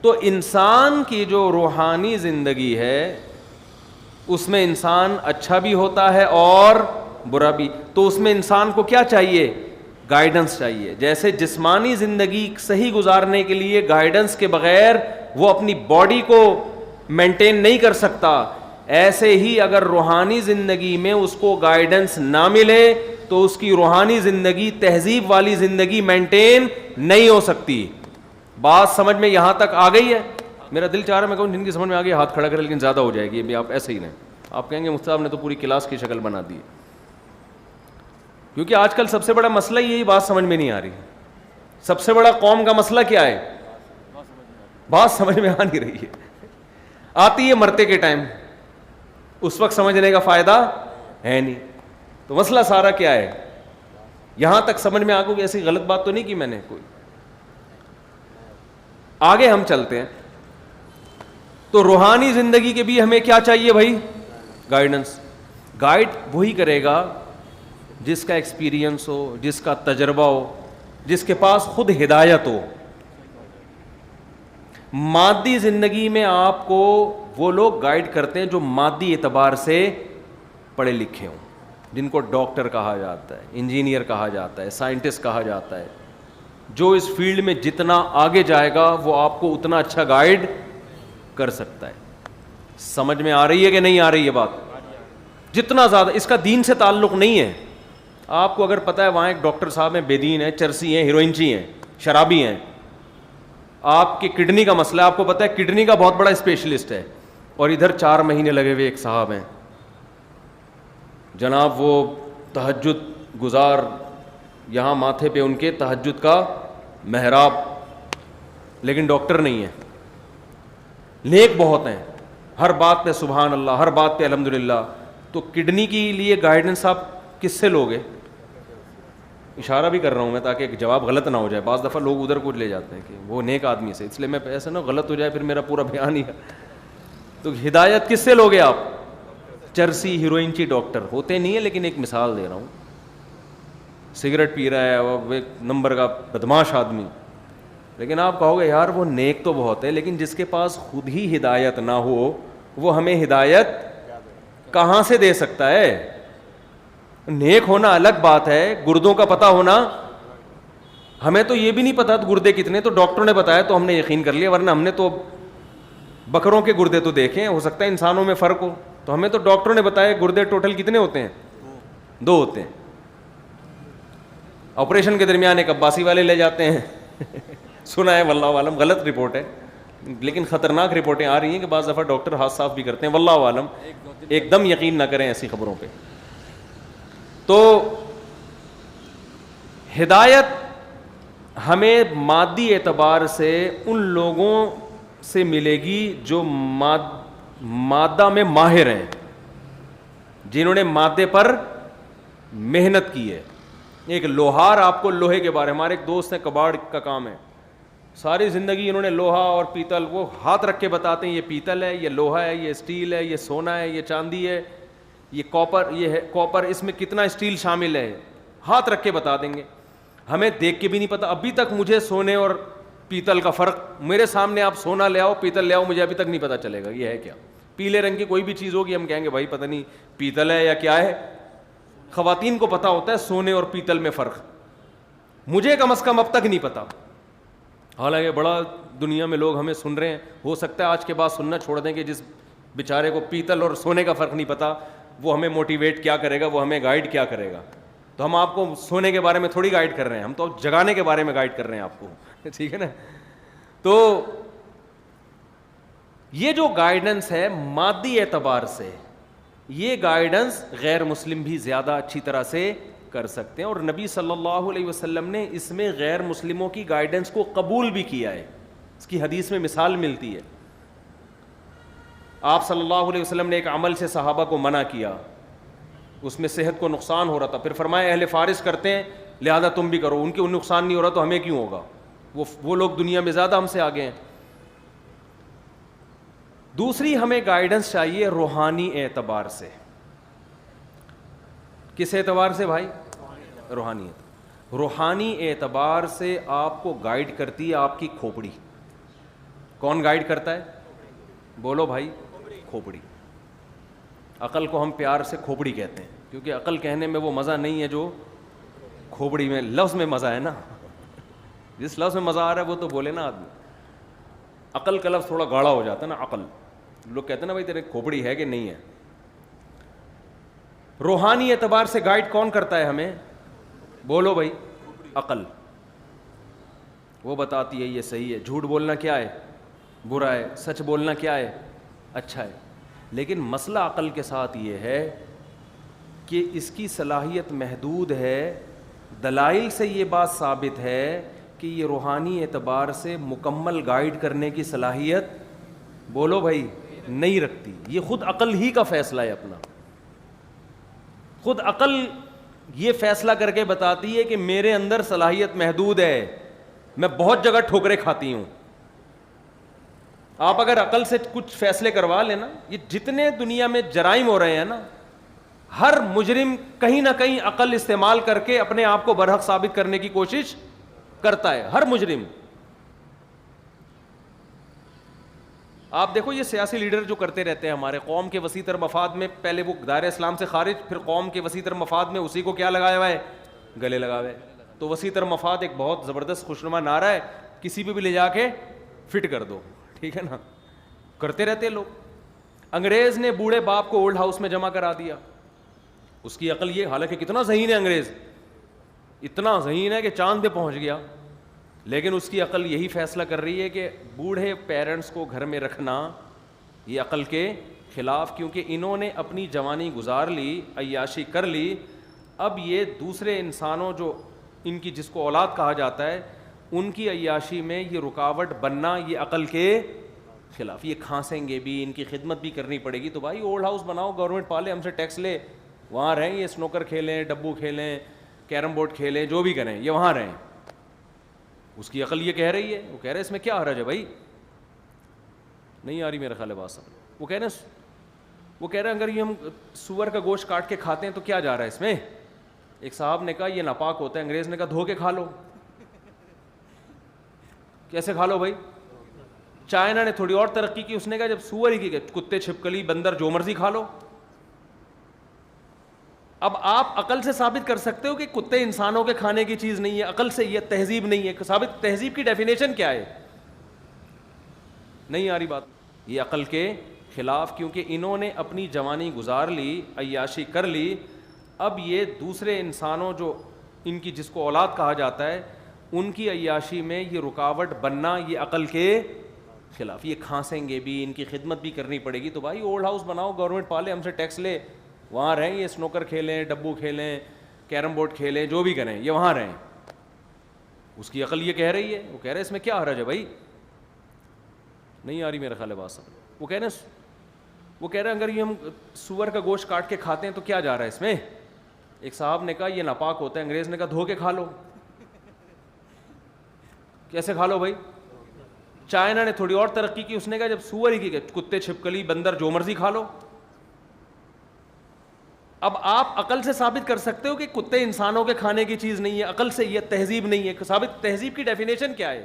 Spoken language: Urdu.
تو انسان کی جو روحانی زندگی ہے اس میں انسان اچھا بھی ہوتا ہے اور برا بھی. تو اس میں انسان کو کیا چاہیے؟ گائیڈنس چاہیے. جیسے جسمانی زندگی صحیح گزارنے کے لیے گائیڈنس کے بغیر وہ اپنی باڈی کو مینٹین نہیں کر سکتا, ایسے ہی اگر روحانی زندگی میں اس کو گائیڈنس نہ ملے تو اس کی روحانی زندگی تہذیب والی زندگی مینٹین نہیں ہو سکتی. بات سمجھ میں یہاں تک آ گئی ہے؟ میرا دل چاہ رہا ہے میں کہوں جن کی سمجھ میں آ گئی ہاتھ کھڑا کرے, لیکن زیادہ ہو جائے گی ابھی, آپ ایسے ہی رہیں. آپ کہیں گے مفتی صاحب نے تو پوری کلاس کی شکل بنا دی. کیونکہ آج کل سب سے بڑا مسئلہ یہی بات سمجھ میں نہیں آ رہی. سب سے بڑا قوم کا مسئلہ کیا ہے؟ بات سمجھ میں آ نہیں رہی ہے. آتی ہے مرتے کے ٹائم, اس وقت سمجھنے کا فائدہ ہے نہیں. تو مسئلہ سارا کیا ہے؟ یہاں تک سمجھ میں آ گئی. ایسی غلط بات تو نہیں کی میں نے کوئی. آگے ہم چلتے ہیں. تو روحانی زندگی کے بھی ہمیں کیا چاہیے بھائی؟ گائیڈنس. گائیڈ وہی کرے گا جس کا ایکسپیرینس ہو, جس کا تجربہ ہو, جس کے پاس خود ہدایت ہو. مادی زندگی میں آپ کو وہ لوگ گائیڈ کرتے ہیں جو مادی اعتبار سے پڑھے لکھے ہوں, جن کو ڈاکٹر کہا جاتا ہے, انجینئر کہا جاتا ہے, سائنٹسٹ کہا جاتا ہے. جو اس فیلڈ میں جتنا آگے جائے گا وہ آپ کو اتنا اچھا گائیڈ کر سکتا ہے. سمجھ میں آ رہی ہے کہ نہیں آ رہی ہے بات؟ جتنا زیادہ, اس کا دین سے تعلق نہیں ہے. آپ کو اگر پتہ ہے وہاں ایک ڈاکٹر صاحب ہیں, بے دین ہیں, چرسی ہیں, ہیروئنچی ہیں, شرابی ہیں. آپ کی کڈنی کا مسئلہ ہے, آپ کو پتہ ہے کڈنی کا بہت بڑا اسپیشلسٹ ہے, اور ادھر 4 مہینے لگے ہوئے ایک صاحب ہیں جناب, وہ تہجد گزار, یہاں ماتھے پہ ان کے تہجد کا محراب, لیکن ڈاکٹر نہیں ہے. نیک بہت ہیں, ہر بات پہ سبحان اللہ, ہر بات پہ الحمدللہ. تو کڈنی کے لیے گائیڈنس آپ کس سے لوگے؟ اشارہ بھی کر رہا ہوں میں تاکہ جواب غلط نہ ہو جائے. بعض دفعہ لوگ ادھر کو لے جاتے ہیں کہ وہ نیک آدمی سے, اس لیے میں ایسا نہ غلط ہو جائے پھر میرا پورا بیان ہی. تو ہدایت کس سے لوگے آپ؟ چرسی ہیروئنچی ڈاکٹر ہوتے نہیں ہیں, لیکن ایک مثال دے رہا ہوں. سگریٹ پی رہا ہے, وہ ایک نمبر کا بدماش آدمی, لیکن آپ کہو گے یار وہ نیک تو بہت ہے, لیکن جس کے پاس خود ہی ہدایت نہ ہو وہ ہمیں ہدایت کہاں سے دے سکتا ہے؟ نیک ہونا الگ بات ہے, گردوں کا پتہ ہونا. ہمیں تو یہ بھی نہیں پتا گردے کتنے, تو ڈاکٹروں نے بتایا تو ہم نے یقین کر لیا, ورنہ ہم نے تو بکروں کے گردے تو دیکھے ہیں, ہو سکتا ہے انسانوں میں فرق ہو. تو ہمیں تو ڈاکٹروں نے بتایا گردے ٹوٹل کتنے ہوتے ہیں؟ 2 ہوتے ہیں. آپریشن کے درمیان ایک عباسی والے لے جاتے ہیں سنا ہے, واللہ عالم غلط رپورٹ ہے, لیکن خطرناک رپورٹیں آ رہی ہیں کہ بعض دفعہ ڈاکٹر ہاتھ صاف بھی کرتے ہیں, واللہ عالم. ایک دم یقین نہ کریں ایسی خبروں پہ. تو ہدایت ہمیں مادی اعتبار سے ان لوگوں سے ملے گی جو مادہ میں ماہر ہیں, جنہوں نے مادے پر محنت کی ہے. ایک لوہار آپ کو لوہے کے بارے, ہمارے ایک دوست ہیں کباڑ کا کام ہے, ساری زندگی انہوں نے لوہا اور پیتل, وہ ہاتھ رکھ کے بتاتے ہیں یہ پیتل ہے, یہ لوہا ہے, یہ اسٹیل ہے, یہ سونا ہے, یہ چاندی ہے, یہ کاپر, یہ ہے کاپر, اس میں کتنا اسٹیل شامل ہے, ہاتھ رکھ کے بتا دیں گے. ہمیں دیکھ کے بھی نہیں پتا. ابھی تک مجھے سونے اور پیتل کا فرق, میرے سامنے آپ سونا لے آؤ پیتل لے آؤ, مجھے ابھی تک نہیں پتا چلے گا یہ ہے کیا. پیلے رنگ کی کوئی بھی چیز ہوگی ہم کہیں گے بھائی پتہ نہیں پیتل ہے یا کیا ہے. خواتین کو پتا ہوتا ہے سونے اور پیتل میں فرق, مجھے کم از کم اب تک نہیں پتا. حالانکہ بڑا دنیا میں لوگ ہمیں سن رہے ہیں, ہو سکتا ہے آج کے بعد سننا چھوڑ دیں کہ جس بیچارے کو پیتل اور سونے کا فرق نہیں پتا وہ ہمیں موٹیویٹ کیا کرے گا, وہ ہمیں گائیڈ کیا کرے گا. تو ہم آپ کو سونے کے بارے میں تھوڑی گائیڈ کر رہے ہیں, ہم تو جگانے کے بارے میں گائیڈ کر رہے ہیں آپ کو, ٹھیک ہے نا. تو یہ جو گائیڈنس ہے مادی اعتبار سے, یہ گائیڈنس غیر مسلم بھی زیادہ اچھی طرح سے کر سکتے ہیں, اور نبی صلی اللہ علیہ وسلم نے اس میں غیر مسلموں کی گائیڈنس کو قبول بھی کیا ہے. اس کی حدیث میں مثال ملتی ہے. آپ صلی اللہ علیہ وسلم نے ایک عمل سے صحابہ کو منع کیا, اس میں صحت کو نقصان ہو رہا تھا, پھر فرمایا اہل فارس کرتے ہیں لہذا تم بھی کرو, ان کے نقصان نہیں ہو رہا تو ہمیں کیوں ہوگا, وہ لوگ دنیا میں زیادہ ہم سے آگے ہیں. دوسری ہمیں گائیڈنس چاہیے روحانی اعتبار سے. کس اعتبار سے بھائی؟ روحانی اعتبار سے آپ کو گائیڈ کرتی ہے آپ کی کھوپڑی. کون گائیڈ کرتا ہے؟ بولو بھائی، کھوپڑی. عقل کو ہم پیار سے کھوپڑی کہتے ہیں کیونکہ عقل کہنے میں وہ مزہ نہیں ہے جو کھوپڑی میں لفظ میں مزہ ہے نا. جس لفظ میں مزہ آ رہا ہے وہ تو بولے نا آدمی. عقل کا لفظ تھوڑا گاڑا ہو جاتا ہے نا. عقل لوگ کہتے ہیں نا بھائی تیرے کھوپڑی ہے کہ نہیں ہے. روحانی اعتبار سے گائیڈ کون کرتا ہے ہمیں؟ بولو بھائی، عقل. وہ بتاتی ہے یہ صحیح ہے، جھوٹ بولنا کیا ہے؟ برا ہے، سچ بولنا کیا ہے؟ اچھا ہے. لیکن مسئلہ عقل کے ساتھ یہ ہے کہ اس کی صلاحیت محدود ہے. دلائل سے یہ بات ثابت ہے کہ یہ روحانی اعتبار سے مکمل گائیڈ کرنے کی صلاحیت، بولو بھائی، نہیں رکھتی. یہ خود عقل ہی کا فیصلہ ہے اپنا. خود عقل یہ فیصلہ کر کے بتاتی ہے کہ میرے اندر صلاحیت محدود ہے، میں بہت جگہ ٹھوکریں کھاتی ہوں. آپ اگر عقل سے کچھ فیصلے کروا لینا، یہ جتنے دنیا میں جرائم ہو رہے ہیں نا، ہر مجرم کہیں نہ کہیں عقل استعمال کر کے اپنے آپ کو برحق ثابت کرنے کی کوشش کرتا ہے. ہر مجرم. آپ دیکھو یہ سیاسی لیڈر جو کرتے رہتے ہیں ہمارے قوم کے وسیع تر مفاد میں، پہلے وہ دائرہ اسلام سے خارج، پھر قوم کے وسیع تر مفاد میں اسی کو کیا لگایا ہوا ہے؟ گلے لگا ہوئے. تو وسیع تر مفاد ایک بہت زبردست خوشنما نعرہ ہے، کسی پہ بھی لے جا کے فٹ کر دو، ٹھیک ہے نا. کرتے رہتے لوگ. انگریز نے بوڑھے باپ کو اولڈ ہاؤس میں جمع کرا دیا. اس کی عقل یہ، حالانکہ کتنا ذہین ہے انگریز، اتنا ذہین ہے کہ چاند پہ پہنچ گیا، لیکن اس کی عقل یہی فیصلہ کر رہی ہے کہ بوڑھے پیرنٹس کو گھر میں رکھنا یہ عقل کے خلاف، کیونکہ انہوں نے اپنی جوانی گزار لی، عیاشی کر لی. اب یہ دوسرے انسانوں جو ان کی جس کو اولاد کہا جاتا ہے، ان کی عیاشی میں یہ رکاوٹ بننا یہ عقل کے خلاف. یہ کھانسیں گے بھی، ان کی خدمت بھی کرنی پڑے گی. تو بھائی اولڈ ہاؤس بناؤ، گورنمنٹ پالے، ہم سے ٹیکس لے، وہاں رہیں. یہ سنوکر کھیلیں، ڈبو کھیلیں، کیرم بورڈ کھیلیں، جو بھی کریں، یہ وہاں رہیں. اس کی عقل یہ کہہ رہی ہے، وہ کہہ رہے اس میں کیا حرج ہے بھائی؟ نہیں آ رہی میرا خیال ہے بات سمجھ. وہ کہہ رہے ہیں اگر یہ ہم سور کا گوشت کاٹ کے کھاتے ہیں تو کیا جا رہا ہے اس میں؟ ایک صاحب نے کہا یہ ناپاک ہوتا ہے. انگریز نے کہا دھو کے کھا لو. کیسے کھا لو بھائی؟ چائنا نے تھوڑی اور ترقی کی، اس نے کہا جب سور ہی کی، کتے، چھپکلی، بندر، جو مرضی کھا لو. اب آپ عقل سے ثابت کر سکتے ہو کہ کتے انسانوں کے کھانے کی چیز نہیں ہے، عقل سے یہ تہذیب نہیں ہے. ثابت تہذیب کی ڈیفینیشن کیا ہے؟ نہیں آ رہی بات. یہ عقل کے خلاف، کیونکہ انہوں نے اپنی جوانی گزار لی، عیاشی کر لی. اب یہ دوسرے انسانوں جو ان کی جس کو اولاد کہا جاتا ہے، ان کی عیاشی میں یہ رکاوٹ بننا یہ عقل کے خلاف. یہ کھانسیں گے بھی، ان کی خدمت بھی کرنی پڑے گی. تو بھائی اولڈ ہاؤس بناؤ، گورنمنٹ پالے، ہم سے ٹیکس لے، وہاں رہیں. یہ سنوکر کھیلیں، ڈبو کھیلیں، کیرم بورڈ کھیلیں، جو بھی کریں، یہ وہاں رہیں. اس کی عقل یہ کہہ رہی ہے، وہ کہہ رہے اس میں کیا حرج ہے بھائی؟ نہیں آ رہی میرا خیال ہے بات سمجھ. وہ کہہ رہے ہیں اگر یہ ہم سور کا گوشت کاٹ کے کھاتے ہیں تو کیا جا رہا ہے اس میں؟ ایک صاحب نے کہا یہ ناپاک ہوتا ہے. انگریز نے کہا دھو کے کھا لو. کیسے کھا لو بھائی؟ چائنا نے تھوڑی اور ترقی کی، اس نے کہا جب سور ہی کی، کتے، چھپکلی، بندر، جو مرضی کھا لو. اب آپ عقل سے ثابت کر سکتے ہو کہ کتے انسانوں کے کھانے کی چیز نہیں ہے، عقل سے یہ تہذیب نہیں ہے. ثابت تہذیب کی ڈیفینیشن کیا ہے؟